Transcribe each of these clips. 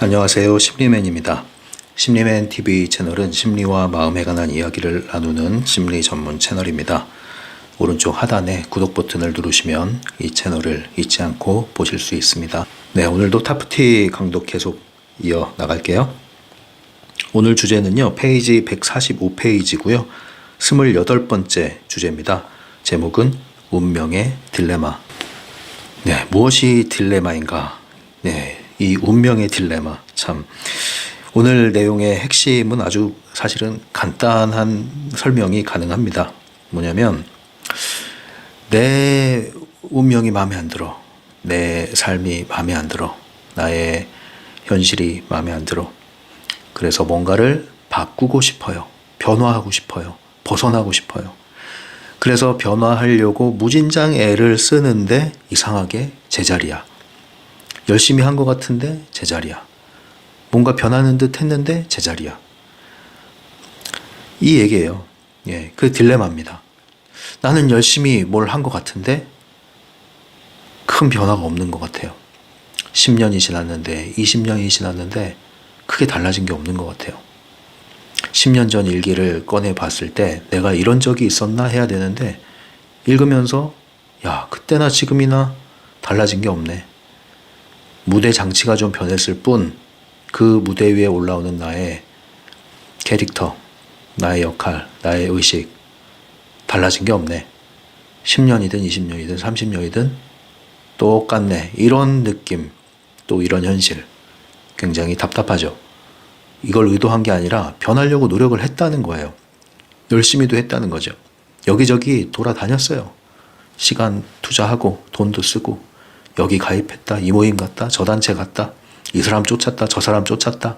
안녕하세요. 심리맨입니다. 심리맨 TV 채널은 심리와 마음에 관한 이야기를 나누는 심리 전문 채널입니다. 오른쪽 하단에 구독 버튼을 누르시면 이 채널을 잊지 않고 보실 수 있습니다. 네, 오늘도 타프티 강독 계속 이어 나갈게요. 오늘 주제는요, 페이지 145페이지고요. 28번째 주제입니다. 제목은 운명의 딜레마. 네, 무엇이 딜레마인가? 네, 이 운명의 딜레마, 참 오늘 내용의 핵심은 아주 사실은 간단한 설명이 가능합니다. 뭐냐면 내 운명이 마음에 안 들어, 내 삶이 마음에 안 들어, 나의 현실이 마음에 안 들어. 그래서 뭔가를 바꾸고 싶어요. 변화하고 싶어요. 벗어나고 싶어요. 그래서 변화하려고 무진장 애를 쓰는데 이상하게 제자리야. 열심히 한 것 같은데 제자리야. 뭔가 변하는 듯 했는데 제자리야. 이 얘기예요. 예, 그 딜레마입니다. 나는 열심히 뭘 한 것 같은데 큰 변화가 없는 것 같아요. 10년이 지났는데 20년이 지났는데 크게 달라진 게 없는 것 같아요. 10년 전 일기를 꺼내 봤을 때 내가 이런 적이 있었나 해야 되는데 읽으면서 야, 그때나 지금이나 달라진 게 없네. 무대 장치가 좀 변했을 뿐 그 무대 위에 올라오는 나의 캐릭터, 나의 역할, 나의 의식 달라진 게 없네. 10년이든 20년이든 30년이든 똑같네. 이런 느낌, 또 이런 현실 굉장히 답답하죠. 이걸 의도한 게 아니라 변하려고 노력을 했다는 거예요. 열심히도 했다는 거죠. 여기저기 돌아다녔어요. 시간 투자하고 돈도 쓰고 여기 가입했다, 이 모임 갔다, 저 단체 갔다, 이 사람 쫓았다, 저 사람 쫓았다.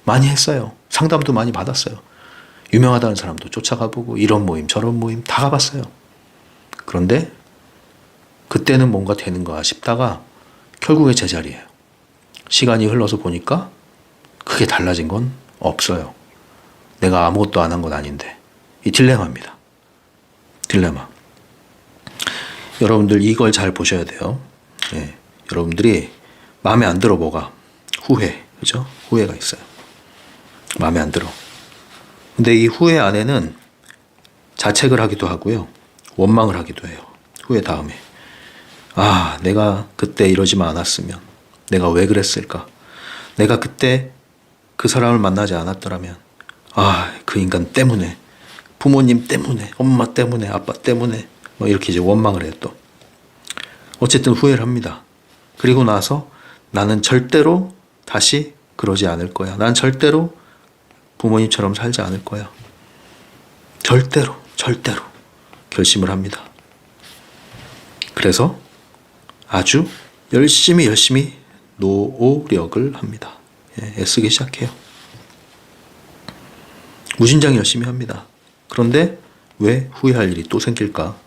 많이 했어요. 상담도 많이 받았어요. 유명하다는 사람도 쫓아가보고 이런 모임 저런 모임 다 가봤어요. 그런데 그때는 뭔가 되는가 싶다가 결국에 제자리예요. 시간이 흘러서 보니까 크게 달라진 건 없어요. 내가 아무것도 안 한 건 아닌데. 이 딜레마입니다. 딜레마. 여러분들 이걸 잘 보셔야 돼요. 예, 여러분들이 마음에 안 들어 뭐가 후회, 그죠? 후회가 있어요. 마음에 안 들어. 근데 이 후회 안에는 자책을 하기도 하고요, 원망을 하기도 해요. 후회 다음에 아, 내가 그때 이러지만 않았으면, 내가 왜 그랬을까? 내가 그때 그 사람을 만나지 않았더라면, 아, 그 인간 때문에, 부모님 때문에, 엄마 때문에, 아빠 때문에, 뭐 이렇게 이제 원망을 해요. 또 어쨌든 후회를 합니다. 그리고 나서 나는 절대로 다시 그러지 않을 거야. 난 절대로 부모님처럼 살지 않을 거야. 절대로 결심을 합니다. 그래서 아주 열심히 노력을 합니다. 예, 애쓰기 시작해요. 무진장 열심히 합니다. 그런데 왜 후회할 일이 또 생길까?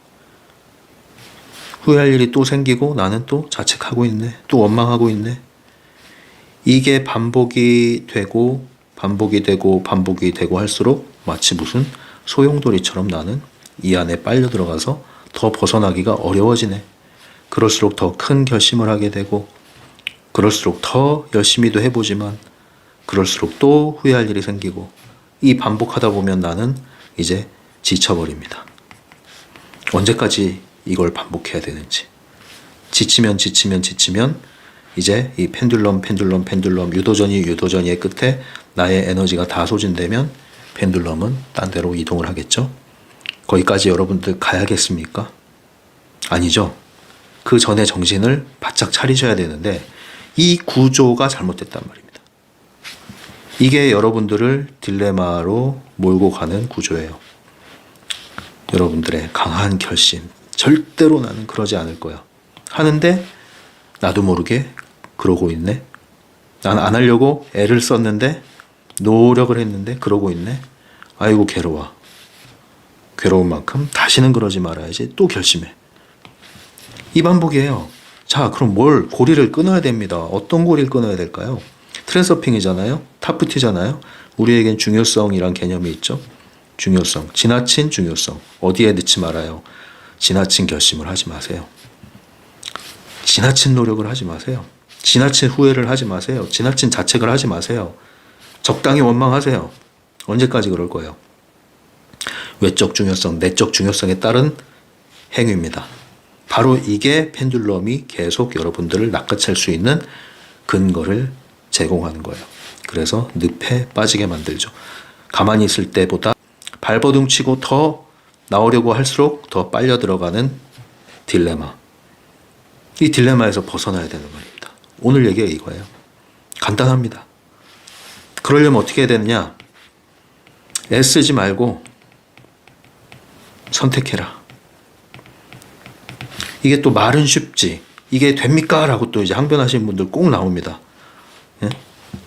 후회할 일이 또 생기고 나는 또 자책하고 있네. 또 원망하고 있네. 이게 반복이 되고 할수록 마치 무슨 소용돌이처럼 나는 이 안에 빨려 들어가서 더 벗어나기가 어려워지네. 그럴수록 더 큰 결심을 하게 되고, 그럴수록 더 열심히도 해보지만 그럴수록 또 후회할 일이 생기고, 이 반복하다 보면 나는 이제 지쳐버립니다. 언제까지 이걸 반복해야 되는지. 지치면 이제 이 펜듈럼 유도전이의 끝에 나의 에너지가 다 소진되면 펜듈럼은 딴 데로 이동을 하겠죠. 거기까지 여러분들 가야겠습니까? 아니죠. 그 전에 정신을 바짝 차리셔야 되는데 이 구조가 잘못됐단 말입니다. 이게 여러분들을 딜레마로 몰고 가는 구조예요. 여러분들의 강한 결심, 절대로 나는 그러지 않을 거야 하는데 나도 모르게 그러고 있네. 난 안 하려고 애를 썼는데, 노력을 했는데 그러고 있네. 아이고 괴로워. 괴로운 만큼 다시는 그러지 말아야지. 또 결심해. 이 반복이에요. 자, 그럼 고리를 끊어야 됩니다. 어떤 고리를 끊어야 될까요? 트랜서핑이잖아요. 타프티잖아요. 우리에겐 중요성이란 개념이 있죠. 중요성, 지나친 중요성. 어디에 넣지 말아요. 지나친 결심을 하지 마세요. 지나친 노력을 하지 마세요. 지나친 후회를 하지 마세요. 지나친 자책을 하지 마세요. 적당히 원망하세요. 언제까지 그럴 거예요? 외적 중요성, 내적 중요성에 따른 행위입니다. 바로 이게 펜듈럼이 계속 여러분들을 낚아챌 수 있는 근거를 제공하는 거예요. 그래서 늪에 빠지게 만들죠. 가만히 있을 때보다 발버둥 치고 더 나오려고 할수록 더 빨려 들어가는 딜레마. 이 딜레마에서 벗어나야 되는 말입니다. 오늘 얘기가 이거예요. 간단합니다. 그러려면 어떻게 해야 되느냐? 애쓰지 말고 선택해라. 이게 또 말은 쉽지. 이게 됩니까? 라고 또 이제 항변하시는 분들 꼭 나옵니다. 예?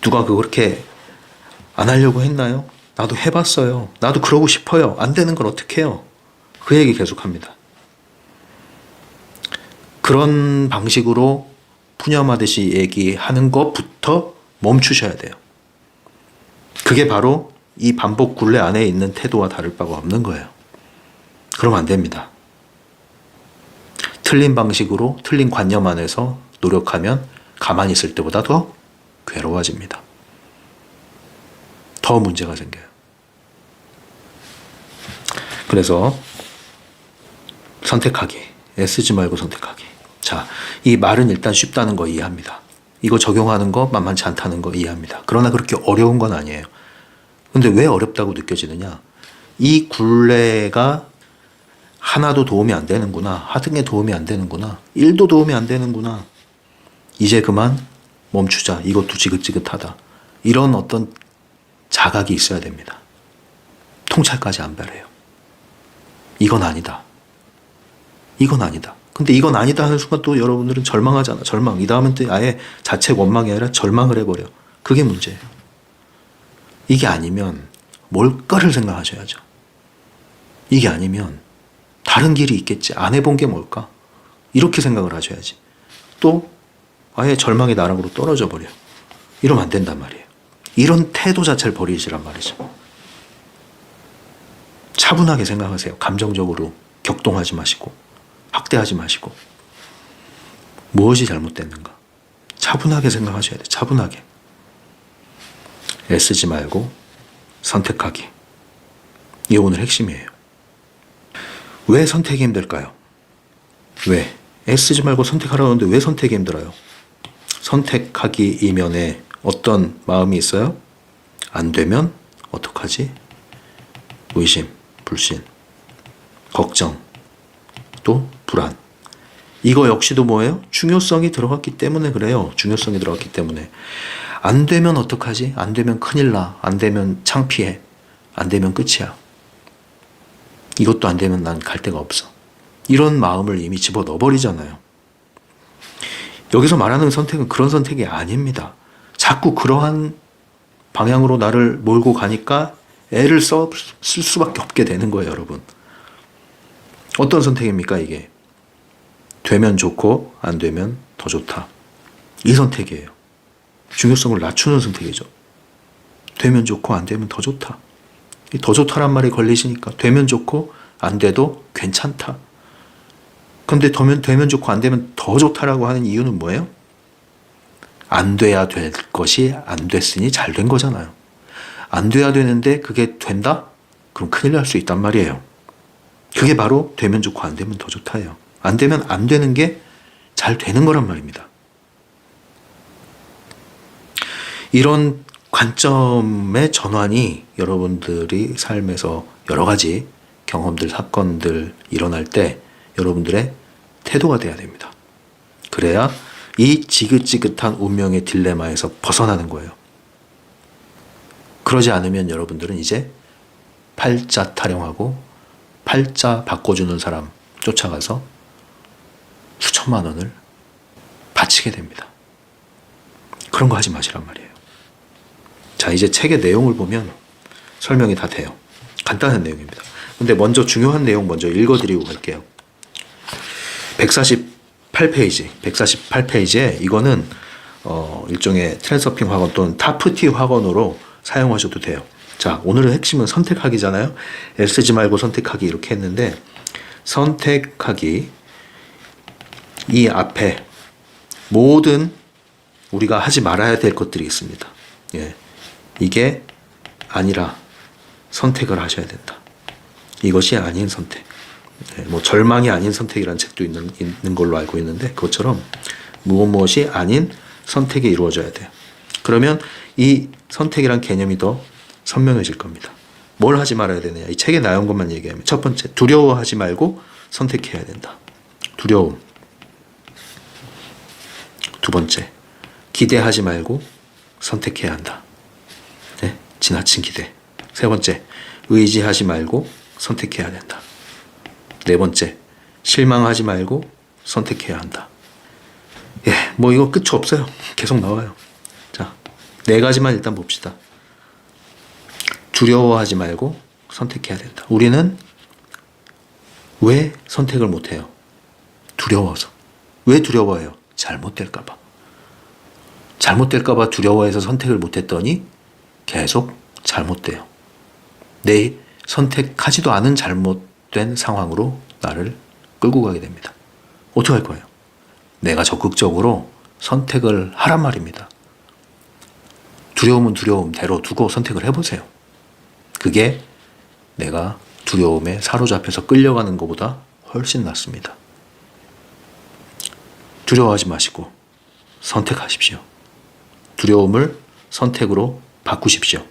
누가 그렇게 안 하려고 했나요? 나도 해봤어요. 나도 그러고 싶어요. 안 되는 걸 어떻게 해요? 그 얘기 계속합니다. 그런 방식으로 푸념하듯이 얘기하는 것부터 멈추셔야 돼요. 그게 바로 이 반복 굴레 안에 있는 태도와 다를 바가 없는 거예요. 그러면 안 됩니다. 틀린 방식으로 틀린 관념 안에서 노력하면 가만히 있을 때보다 더 괴로워집니다. 더 문제가 생겨요. 그래서 선택하기. 애쓰지 말고 선택하기. 자, 이 말은 일단 쉽다는 거 이해합니다. 이거 적용하는 거 만만치 않다는 거 이해합니다. 그러나 그렇게 어려운 건 아니에요. 근데 왜 어렵다고 느껴지느냐? 이 굴레가 하나도 도움이 안 되는구나. 하등에 도움이 안 되는구나. 1도 도움이 안 되는구나. 이제 그만 멈추자. 이것도 지긋지긋하다. 이런 어떤 자각이 있어야 됩니다. 통찰까지 안 바래요. 이건 아니다. 이건 아니다. 근데 이건 아니다 하는 순간 또 여러분들은 절망하잖아. 절망. 이 다음은 또 아예 자책 원망이 아니라 절망을 해버려. 그게 문제예요. 이게 아니면 뭘까를 생각하셔야죠. 이게 아니면 다른 길이 있겠지. 안 해본 게 뭘까? 이렇게 생각을 하셔야지. 또 아예 절망의 나락으로 떨어져 버려. 이러면 안 된단 말이에요. 이런 태도 자체를 버리시란 말이죠. 차분하게 생각하세요. 감정적으로 격동하지 마시고 확대하지 마시고 무엇이 잘못됐는가? 차분하게 생각하셔야 돼요. 차분하게. 애쓰지 말고 선택하기. 이게 오늘 핵심이에요. 왜 선택이 힘들까요? 왜? 애쓰지 말고 선택하라고 하는데 왜 선택이 힘들어요? 선택하기 이면에 어떤 마음이 있어요? 안 되면 어떡하지? 의심, 불신, 걱정, 또 불안. 이거 역시도 뭐예요? 중요성이 들어갔기 때문에 그래요. 중요성이 들어갔기 때문에. 안 되면 어떡하지? 안 되면 큰일 나. 안 되면 창피해. 안 되면 끝이야. 이것도 안 되면 난 갈 데가 없어. 이런 마음을 이미 집어넣어버리잖아요. 여기서 말하는 선택은 그런 선택이 아닙니다. 자꾸 그러한 방향으로 나를 몰고 가니까 애를 쓸 수밖에 없게 되는 거예요, 여러분. 어떤 선택입니까, 이게? 되면 좋고 안 되면 더 좋다. 이 선택이에요. 중요성을 낮추는 선택이죠. 되면 좋고 안 되면 더 좋다. 이 더 좋다란 말이 걸리시니까 되면 좋고 안 돼도 괜찮다. 근데 되면 좋고 안 되면 더 좋다라고 하는 이유는 뭐예요? 안 돼야 될 것이 안 됐으니 잘 된 거잖아요. 안 돼야 되는데 그게 된다? 그럼 큰일 날 수 있단 말이에요. 그게 바로 되면 좋고 안 되면 더 좋다예요. 안 되면 안 되는 게 잘 되는 거란 말입니다. 이런 관점의 전환이 여러분들이 삶에서 여러 가지 경험들, 사건들 일어날 때 여러분들의 태도가 돼야 됩니다. 그래야 이 지긋지긋한 운명의 딜레마에서 벗어나는 거예요. 그러지 않으면 여러분들은 이제 팔자 타령하고 팔자 바꿔주는 사람 쫓아가서 수천만 원을 바치게 됩니다. 그런 거 하지 마시란 말이에요. 자, 이제 책의 내용을 보면 설명이 다 돼요. 간단한 내용입니다. 근데 먼저 중요한 내용 먼저 읽어드리고 갈게요. 148페이지에 이거는 일종의 트랜서핑 학원 또는 타프티 학원으로 사용하셔도 돼요. 자, 오늘은 핵심은 선택하기잖아요. 애쓰지 말고 선택하기 이렇게 했는데 선택하기 이 앞에 모든 우리가 하지 말아야 될 것들이 있습니다. 예. 이게 아니라 선택을 하셔야 된다. 이것이 아닌 선택. 예. 뭐 절망이 아닌 선택이라는 책도 있는 걸로 알고 있는데 그것처럼 무엇이 아닌 선택이 이루어져야 돼요. 그러면 이 선택이란 개념이 더 선명해질 겁니다. 뭘 하지 말아야 되느냐. 이 책에 나온 것만 얘기하면 첫 번째, 두려워하지 말고 선택해야 된다. 두려움. 두 번째, 기대하지 말고 선택해야 한다. 네? 지나친 기대. 세 번째, 의지하지 말고 선택해야 된다. 네 번째, 실망하지 말고 선택해야 한다. 예, 뭐 이거 끝이 없어요. 계속 나와요. 자, 네 가지만 일단 봅시다. 두려워하지 말고 선택해야 된다. 우리는 왜 선택을 못해요? 두려워서. 왜 두려워해요? 잘못될까봐. 잘못될까봐 두려워해서 선택을 못했더니 계속 잘못돼요. 내 선택하지도 않은 잘못된 상황으로 나를 끌고 가게 됩니다. 어떻게 할 거예요? 내가 적극적으로 선택을 하란 말입니다. 두려움은 두려움대로 두고 선택을 해보세요. 그게 내가 두려움에 사로잡혀서 끌려가는 것보다 훨씬 낫습니다. 두려워하지 마시고 선택하십시오. 두려움을 선택으로 바꾸십시오.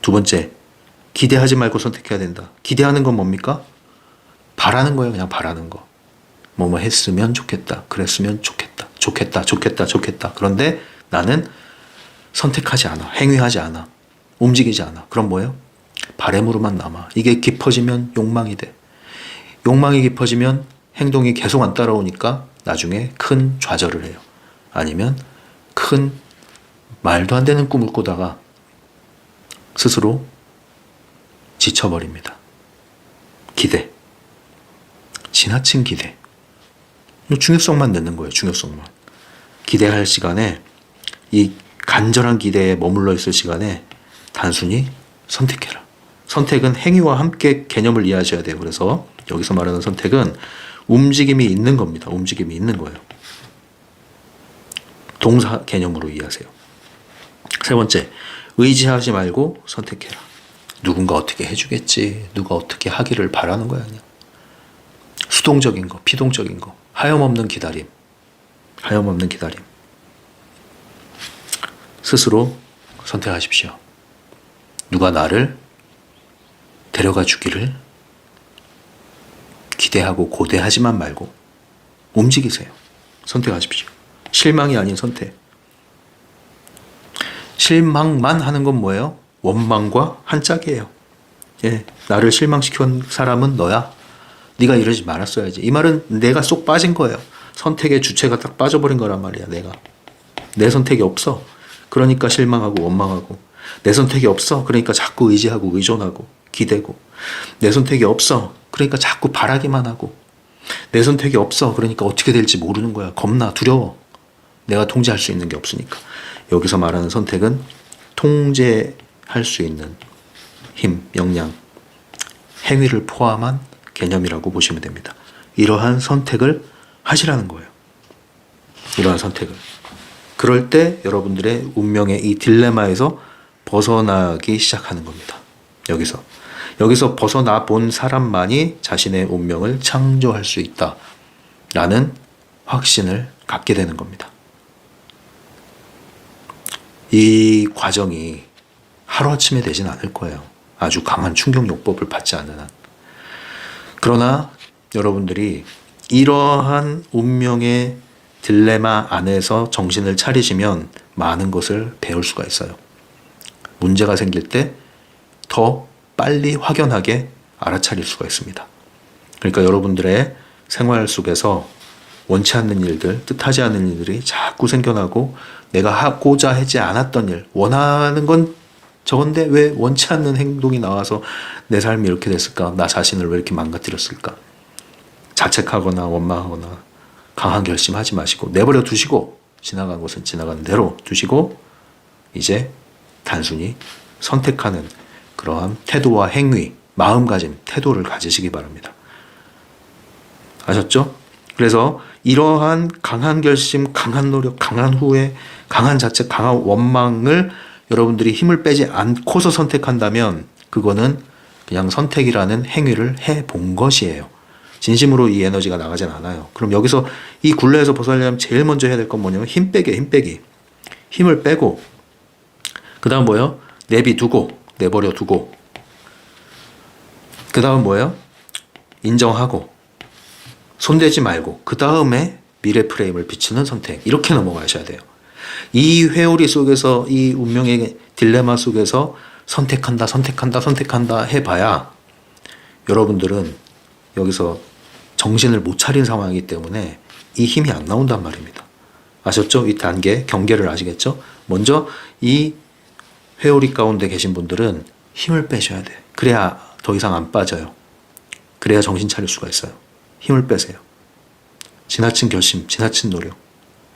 두 번째, 기대하지 말고 선택해야 된다. 기대하는 건 뭡니까? 바라는 거예요. 그냥 바라는 거. 뭐뭐 했으면 좋겠다. 그랬으면 좋겠다. 좋겠다. 그런데 나는 선택하지 않아. 행위하지 않아. 움직이지 않아. 그럼 뭐예요? 바램으로만 남아. 이게 깊어지면 욕망이 돼. 욕망이 깊어지면 행동이 계속 안 따라오니까 나중에 큰 좌절을 해요. 아니면 큰 말도 안 되는 꿈을 꾸다가 스스로 지쳐버립니다. 기대. 지나친 기대. 중요성만 넣는 거예요. 중요성만. 기대할 시간에 이 간절한 기대에 머물러 있을 시간에 단순히 선택해라. 선택은 행위와 함께 개념을 이해하셔야 돼요. 그래서 여기서 말하는 선택은 움직임이 있는 겁니다. 움직임이 있는 거예요. 동사 개념으로 이해하세요. 세 번째, 의지하지 말고 선택해라. 누군가 어떻게 해주겠지. 누가 어떻게 하기를 바라는 거야. 그냥. 수동적인 거, 피동적인 거. 하염없는 기다림. 하염없는 기다림. 스스로 선택하십시오. 누가 나를 데려가 주기를 기대하고 고대하지만 말고 움직이세요. 선택하십시오. 실망이 아닌 선택. 실망만 하는 건 뭐예요? 원망과 한 짝이에요. 예, 나를 실망시킨 사람은 너야. 네가 이러지 말았어야지. 이 말은 내가 쏙 빠진 거예요. 선택의 주체가 딱 빠져버린 거란 말이야. 내가. 내 선택이 없어. 그러니까 실망하고 원망하고. 내 선택이 없어. 그러니까 자꾸 의지하고 의존하고 기대고. 내 선택이 없어. 그러니까 자꾸 바라기만 하고. 내 선택이 없어. 그러니까 어떻게 될지 모르는 거야. 겁나 두려워. 내가 통제할 수 있는 게 없으니까. 여기서 말하는 선택은 통제할 수 있는 힘, 역량, 행위를 포함한 개념이라고 보시면 됩니다. 이러한 선택을 하시라는 거예요. 이러한 선택을. 그럴 때 여러분들의 운명의 이 딜레마에서 벗어나기 시작하는 겁니다. 여기서 벗어나 본 사람만이 자신의 운명을 창조할 수 있다라는 확신을 갖게 되는 겁니다. 이 과정이 하루아침에 되진 않을 거예요. 아주 강한 충격요법을 받지 않는 한. 그러나 여러분들이 이러한 운명의 딜레마 안에서 정신을 차리시면 많은 것을 배울 수가 있어요. 문제가 생길 때 더 빨리 확연하게 알아차릴 수가 있습니다. 그러니까 여러분들의 생활 속에서 원치 않는 일들, 뜻하지 않은 일들이 자꾸 생겨나고 내가 하고자 하지 않았던 일, 원하는 건 저건데 왜 원치 않는 행동이 나와서 내 삶이 이렇게 됐을까? 나 자신을 왜 이렇게 망가뜨렸을까? 자책하거나 원망하거나 강한 결심하지 마시고 내버려 두시고 지나간 것은 지나가는 대로 두시고 이제 단순히 선택하는 그러한 태도와 행위, 마음가짐, 태도를 가지시기 바랍니다. 아셨죠? 그래서 이러한 강한 결심, 강한 노력, 강한 후회, 강한 자책, 강한 원망을 여러분들이 힘을 빼지 않고서 선택한다면 그거는 그냥 선택이라는 행위를 해본 것이에요. 진심으로 이 에너지가 나가진 않아요. 그럼 여기서 이 굴레에서 벗어나려면 제일 먼저 해야 될 건 뭐냐면 힘 빼기, 힘 빼기. 힘을 빼고 그 다음 뭐예요? 내비두고, 내버려 두고 그 다음 뭐예요? 인정하고 손대지 말고 그 다음에 미래 프레임을 비추는 선택. 이렇게 넘어가셔야 돼요. 이 회오리 속에서 이 운명의 딜레마 속에서 선택한다 선택한다 선택한다 해봐야 여러분들은 여기서 정신을 못 차린 상황이기 때문에 이 힘이 안 나온단 말입니다. 아셨죠? 이 단계 경계를 아시겠죠? 먼저 이 회오리 가운데 계신 분들은 힘을 빼셔야 돼. 그래야 더 이상 안 빠져요. 그래야 정신 차릴 수가 있어요. 힘을 빼세요. 지나친 결심, 지나친 노력,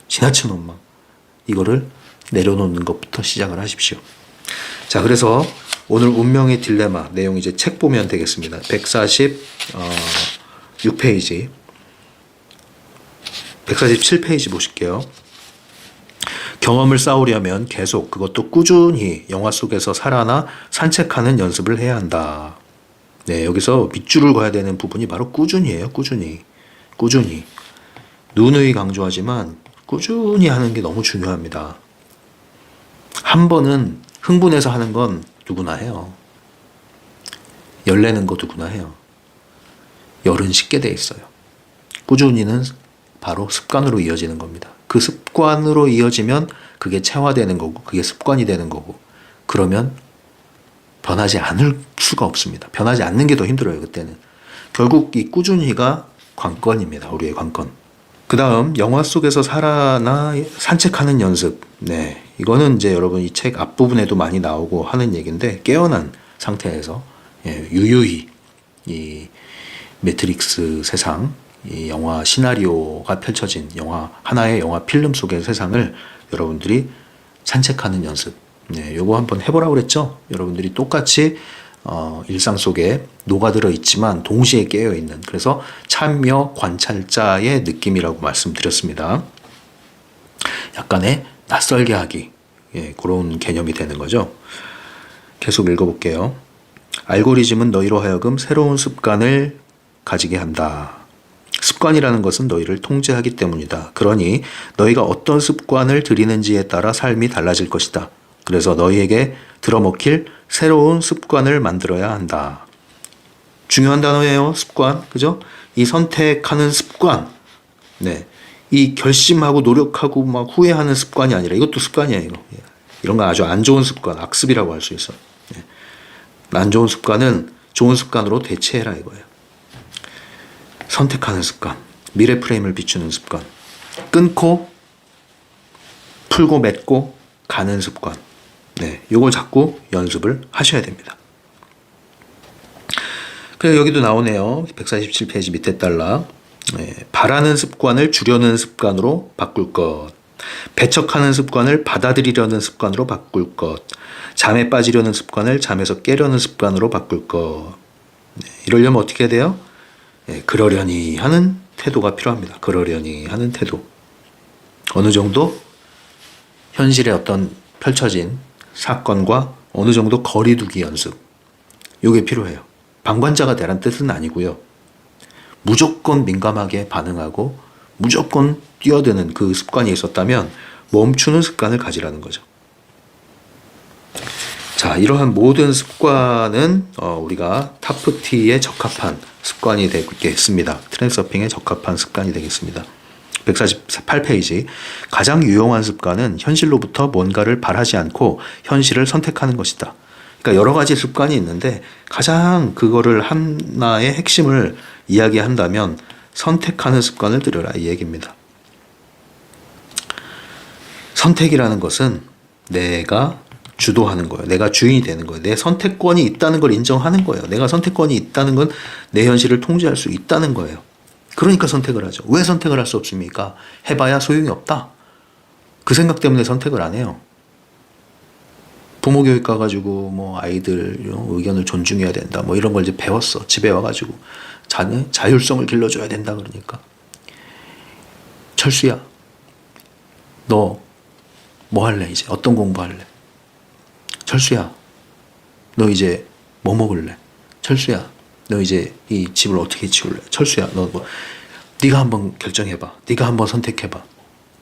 지나친 원망 이거를 내려놓는 것부터 시작을 하십시오. 자, 그래서 오늘 운명의 딜레마 내용 이제 책 보면 되겠습니다. 146페이지 147페이지 보실게요. 경험을 쌓으려면 계속 그것도 꾸준히 영화 속에서 살아나 산책하는 연습을 해야 한다. 네, 여기서 밑줄을 그어야 되는 부분이 바로 꾸준히예요. 꾸준히. 누누이 강조하지만 꾸준히 하는 게 너무 중요합니다. 한 번은 흥분해서 하는 건 누구나 해요. 열내는 거 누구나 해요. 열은 식게 돼 있어요. 꾸준히는 바로 습관으로 이어지는 겁니다. 그 습관으로 이어지면 그게 체화되는 거고 그게 습관이 되는 거고 그러면 변하지 않을 수가 없습니다. 변하지 않는 게 더 힘들어요. 그때는. 결국 이 꾸준히가 관건입니다. 우리의 관건. 그 다음 영화 속에서 살아나 산책하는 연습. 네, 이거는 이제 여러분 이 책 앞부분에도 많이 나오고 하는 얘기인데 깨어난 상태에서 유유히 이 매트릭스 세상 이 영화 시나리오가 펼쳐진 하나의 영화 필름 속의 세상을 여러분들이 산책하는 연습. 네, 요거 한번 해보라고 그랬죠? 여러분들이 똑같이 일상 속에 녹아들어 있지만 동시에 깨어 있는 그래서 참여 관찰자의 느낌이라고 말씀드렸습니다. 약간의 낯설게 하기 그런 개념이 되는 거죠. 계속 읽어볼게요. 알고리즘은 너희로 하여금 새로운 습관을 가지게 한다. 습관이라는 것은 너희를 통제하기 때문이다. 그러니 너희가 어떤 습관을 들이는지에 따라 삶이 달라질 것이다. 그래서 너희에게 들어먹힐 새로운 습관을 만들어야 한다. 중요한 단어예요. 습관. 그죠? 이 선택하는 습관. 네. 이 결심하고 노력하고 막 후회하는 습관이 아니라 이것도 습관이에요. 이런 건 아주 안 좋은 습관, 악습이라고 할 수 있어. 네. 안 좋은 습관은 좋은 습관으로 대체해라 이거예요. 선택하는 습관. 미래 프레임을 비추는 습관. 끊고 풀고 맺고 가는 습관. 네, 요걸 자꾸 연습을 하셔야 됩니다. 그래서 여기도 나오네요. 147페이지 밑에 딸락. 네, 바라는 습관을 주려는 습관으로 바꿀 것. 배척하는 습관을 받아들이려는 습관으로 바꿀 것. 잠에 빠지려는 습관을 잠에서 깨려는 습관으로 바꿀 것. 네, 이러려면 어떻게 해야 돼요? 네, 그러려니 하는 태도가 필요합니다. 그러려니 하는 태도. 어느 정도 현실의 어떤 펼쳐진 사건과 어느 정도 거리두기 연습. 이게 필요해요. 방관자가 되란 뜻은 아니고요. 무조건 민감하게 반응하고 무조건 뛰어드는 그 습관이 있었다면 멈추는 습관을 가지라는 거죠. 자, 이러한 모든 습관은 우리가 타프티에 적합한 습관이 되겠습니다. 트랜서핑에 적합한 습관이 되겠습니다. 148페이지. 가장 유용한 습관은 현실로부터 뭔가를 바라지 않고 현실을 선택하는 것이다. 그러니까 여러 가지 습관이 있는데 가장 그거를 하나의 핵심을 이야기한다면 선택하는 습관을 들여라 이 얘기입니다. 선택이라는 것은 내가 주도하는 거예요. 내가 주인이 되는 거예요. 내 선택권이 있다는 걸 인정하는 거예요. 내가 선택권이 있다는 건 내 현실을 통제할 수 있다는 거예요. 그러니까 선택을 하죠. 왜 선택을 할 수 없습니까? 해봐야 소용이 없다. 그 생각 때문에 선택을 안 해요. 부모 교육 가가지고 뭐 아이들 의견을 존중해야 된다. 뭐 이런 걸 이제 배웠어. 집에 와가지고 자율성을 길러줘야 된다 그러니까 철수야, 너 뭐 할래? 이제 어떤 공부할래? 철수야, 너 이제 뭐 먹을래? 철수야, 너 이제 이 집을 어떻게 치울래? 철수야, 너 뭐, 네가 한번 결정해봐. 네가 한번 선택해봐.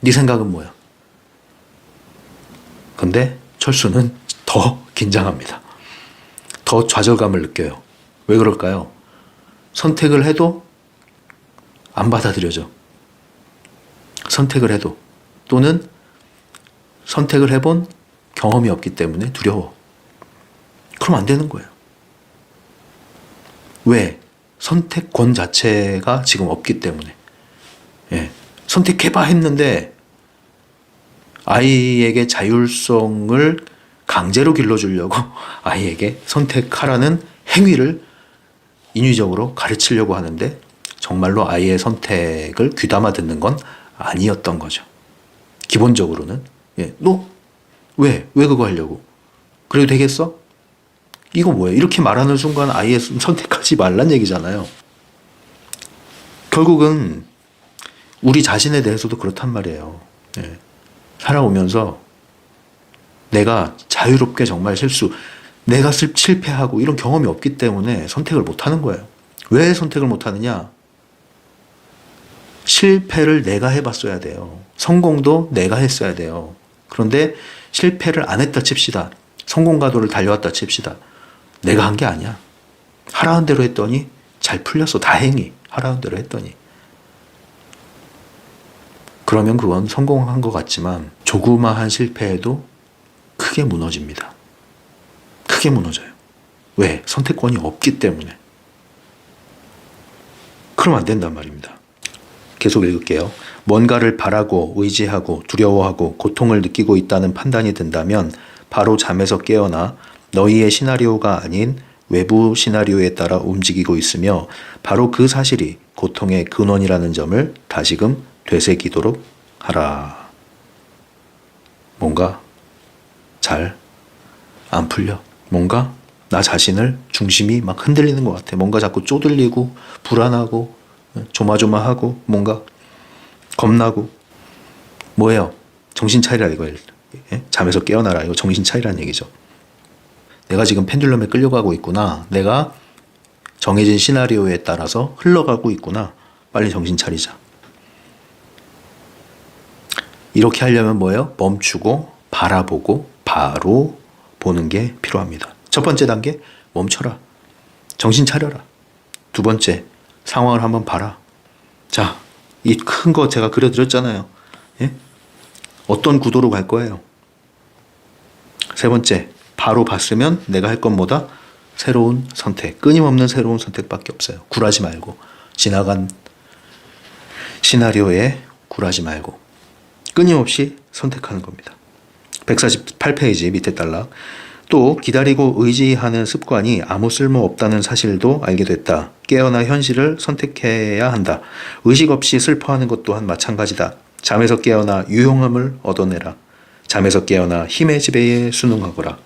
네 생각은 뭐야? 근데 철수는 더 긴장합니다. 더 좌절감을 느껴요. 왜 그럴까요? 선택을 해도 안 받아들여져. 선택을 해도, 또는 선택을 해본 경험이 없기 때문에 두려워. 그럼 안 되는 거예요. 왜? 선택권 자체가 지금 없기 때문에. 예. 선택해봐 했는데 아이에게 자율성을 강제로 길러주려고 아이에게 선택하라는 행위를 인위적으로 가르치려고 하는데 정말로 아이의 선택을 귀담아 듣는 건 아니었던 거죠. 기본적으로는. 예. 너 왜? 왜 그거 하려고? 그래도 되겠어? 이거 뭐예요? 이렇게 말하는 순간 아예 선택하지 말란 얘기잖아요. 결국은 우리 자신에 대해서도 그렇단 말이에요. 예. 살아오면서 내가 자유롭게 정말 내가 실패하고 이런 경험이 없기 때문에 선택을 못 하는 거예요. 왜 선택을 못 하느냐? 실패를 내가 해봤어야 돼요. 성공도 내가 했어야 돼요. 그런데 실패를 안 했다 칩시다. 성공 가도를 달려왔다 칩시다. 내가 한 게 아니야. 하라는 대로 했더니 잘 풀렸어. 다행히 하라는 대로 했더니. 그러면 그건 성공한 것 같지만 조그마한 실패에도 크게 무너집니다. 크게 무너져요. 왜? 선택권이 없기 때문에. 그럼 안 된단 말입니다. 계속 읽을게요. 뭔가를 바라고 의지하고 두려워하고 고통을 느끼고 있다는 판단이 든다면 바로 잠에서 깨어나 너희의 시나리오가 아닌 외부 시나리오에 따라 움직이고 있으며 바로 그 사실이 고통의 근원이라는 점을 다시금 되새기도록 하라. 뭔가 잘 안 풀려. 뭔가 나 자신을 중심이 막 흔들리는 것 같아. 뭔가 자꾸 쪼들리고 불안하고 조마조마하고 뭔가 겁나고. 뭐예요? 정신 차리라 이거. 잠에서 깨어나라 이거 정신 차리라는 얘기죠. 내가 지금 펜듈럼에 끌려가고 있구나. 내가 정해진 시나리오에 따라서 흘러가고 있구나. 빨리 정신 차리자. 이렇게 하려면 뭐예요? 멈추고 바라보고 바로 보는 게 필요합니다. 첫 번째 단계, 멈춰라. 정신 차려라. 두 번째, 상황을 한번 봐라. 자, 이 큰 거 제가 그려드렸잖아요. 예? 어떤 구도로 갈 거예요? 세 번째, 바로 봤으면 내가 할 건 뭐다? 새로운 선택, 끊임없는 새로운 선택밖에 없어요. 굴하지 말고, 지나간 시나리오에 굴하지 말고 끊임없이 선택하는 겁니다. 148페이지 밑에 단락. 또 기다리고 의지하는 습관이 아무 쓸모 없다는 사실도 알게 됐다. 깨어나 현실을 선택해야 한다. 의식 없이 슬퍼하는 것 또한 마찬가지다. 잠에서 깨어나 유용함을 얻어내라. 잠에서 깨어나 힘의 지배에 순응하거라.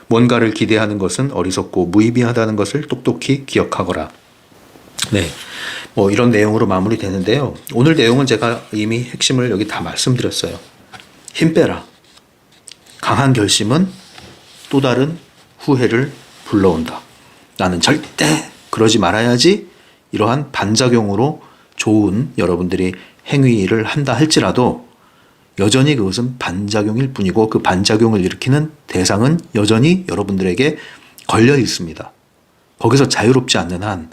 뭔가를 기대하는 것은 어리석고 무의미하다는 것을 똑똑히 기억하거라. 네, 뭐 이런 내용으로 마무리되는데요. 오늘 내용은 제가 이미 핵심을 여기 다 말씀드렸어요. 힘 빼라. 강한 결심은 또 다른 후회를 불러온다. 나는 절대 그러지 말아야지. 이러한 반작용으로 좋은 여러분들이 행위를 한다 할지라도 여전히 그것은 반작용일 뿐이고 그 반작용을 일으키는 대상은 여전히 여러분들에게 걸려 있습니다. 거기서 자유롭지 않는 한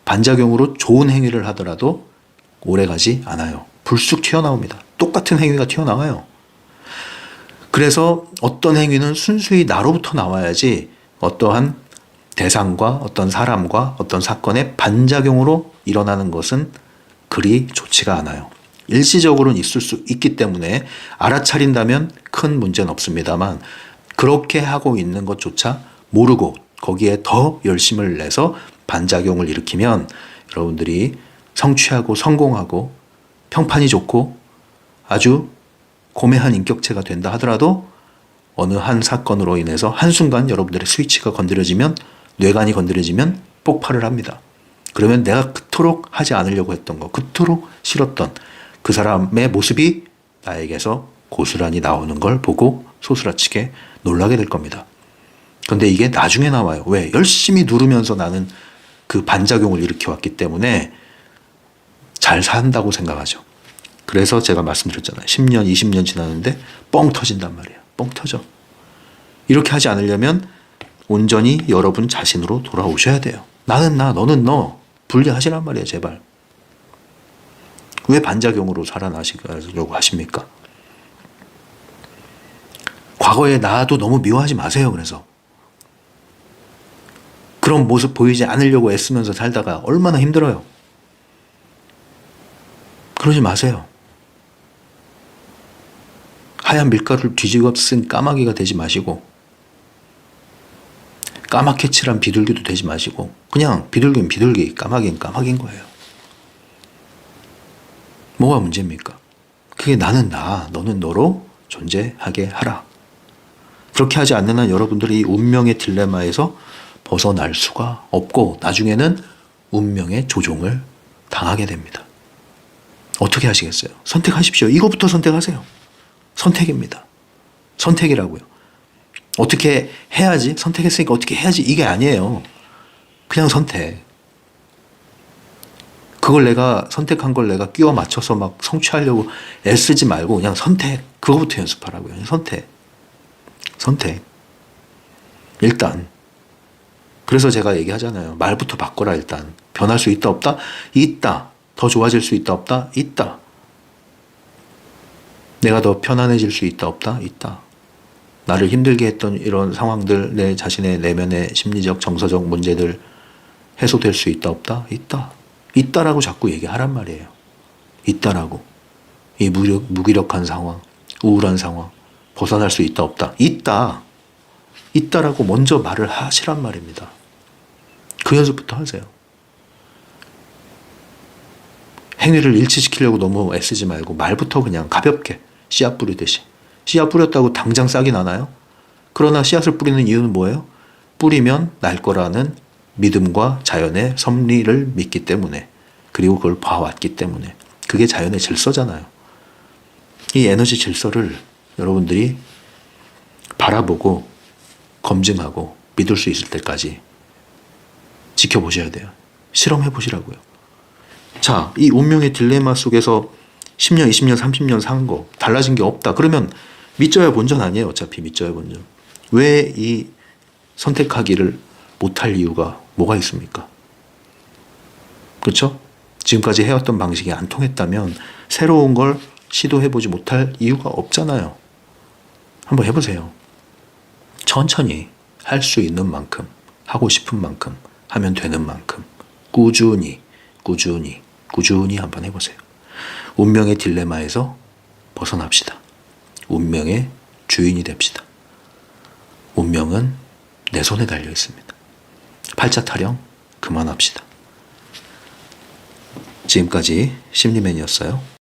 반작용으로 좋은 행위를 하더라도 오래가지 않아요. 불쑥 튀어나옵니다. 똑같은 행위가 튀어나와요. 그래서 어떤 행위는 순수히 나로부터 나와야지 어떠한 대상과 어떤 사람과 어떤 사건의 반작용으로 일어나는 것은 그리 좋지가 않아요. 일시적으로는 있을 수 있기 때문에 알아차린다면 큰 문제는 없습니다만 그렇게 하고 있는 것조차 모르고 거기에 더 열심을 내서 반작용을 일으키면 여러분들이 성취하고 성공하고 평판이 좋고 아주 고매한 인격체가 된다 하더라도 어느 한 사건으로 인해서 한순간 여러분들의 스위치가 건드려지면 뇌관이 건드려지면 폭발을 합니다. 그러면 내가 그토록 하지 않으려고 했던 거, 그토록 싫었던 그 사람의 모습이 나에게서 고스란히 나오는 걸 보고 소스라치게 놀라게 될 겁니다. 근데 이게 나중에 나와요. 왜? 열심히 누르면서 나는 그 반작용을 일으켜왔기 때문에 잘 산다고 생각하죠. 그래서 제가 말씀드렸잖아요. 10년, 20년 지났는데 뻥 터진단 말이에요. 뻥 터져. 이렇게 하지 않으려면 온전히 여러분 자신으로 돌아오셔야 돼요. 나는 나, 너는 너. 분리하시란 말이에요, 제발. 왜 반작용으로 살아나시려고 하십니까? 과거의 나도 너무 미워하지 마세요, 그래서. 그런 모습 보이지 않으려고 애쓰면서 살다가 얼마나 힘들어요. 그러지 마세요. 하얀 밀가루를 뒤집어 쓴 까마귀가 되지 마시고, 까맣게 칠한 비둘기도 되지 마시고, 그냥 비둘기는 비둘기, 까마귀는 까마귀인 거예요. 뭐가 문제입니까? 그게 나는 나, 너는 너로 존재하게 하라. 그렇게 하지 않는 한 여러분들이 이 운명의 딜레마에서 벗어날 수가 없고 나중에는 운명의 조종을 당하게 됩니다. 어떻게 하시겠어요? 선택하십시오. 이거부터 선택하세요. 선택입니다. 선택이라고요. 어떻게 해야지? 선택했으니까 어떻게 해야지? 이게 아니에요. 그냥 선택. 그걸 내가 선택한 걸 내가 끼워 맞춰서 막 성취하려고 애쓰지 말고 그냥 선택. 그거부터 연습하라고요. 선택. 선택. 일단. 그래서 제가 얘기하잖아요. 말부터 바꿔라 일단. 변할 수 있다 없다? 있다. 더 좋아질 수 있다 없다? 있다. 내가 더 편안해질 수 있다 없다? 있다. 나를 힘들게 했던 이런 상황들, 내 자신의 내면의 심리적 정서적 문제들 해소될 수 있다 없다? 있다. 있다라고 자꾸 얘기하란 말이에요. 있다라고. 이 무기력한 상황, 우울한 상황 벗어날 수 있다 없다? 있다. 있다라고 먼저 말을 하시란 말입니다. 그 연습부터 하세요. 행위를 일치시키려고 너무 애쓰지 말고 말부터 그냥 가볍게 씨앗 뿌리듯이. 씨앗 뿌렸다고 당장 싹이 나나요? 그러나 씨앗을 뿌리는 이유는 뭐예요? 뿌리면 날 거라는 믿음과 자연의 섭리를 믿기 때문에, 그리고 그걸 봐왔기 때문에. 그게 자연의 질서잖아요. 이 에너지 질서를 여러분들이 바라보고 검증하고 믿을 수 있을 때까지 지켜보셔야 돼요. 실험해 보시라고요. 자, 이 운명의 딜레마 속에서 10년, 20년, 30년 산 거 달라진 게 없다. 그러면 믿져야 본전 아니에요. 어차피 믿져야 본전. 왜 이 선택하기를 못할 이유가 뭐가 있습니까? 그렇죠? 지금까지 해왔던 방식이 안 통했다면 새로운 걸 시도해보지 못할 이유가 없잖아요. 한번 해보세요. 천천히 할 수 있는 만큼, 하고 싶은 만큼, 하면 되는 만큼 꾸준히 한번 해보세요. 운명의 딜레마에서 벗어납시다. 운명의 주인이 됩시다. 운명은 내 손에 달려 있습니다. 팔자 타령 그만합시다. 지금까지 심리맨이었어요.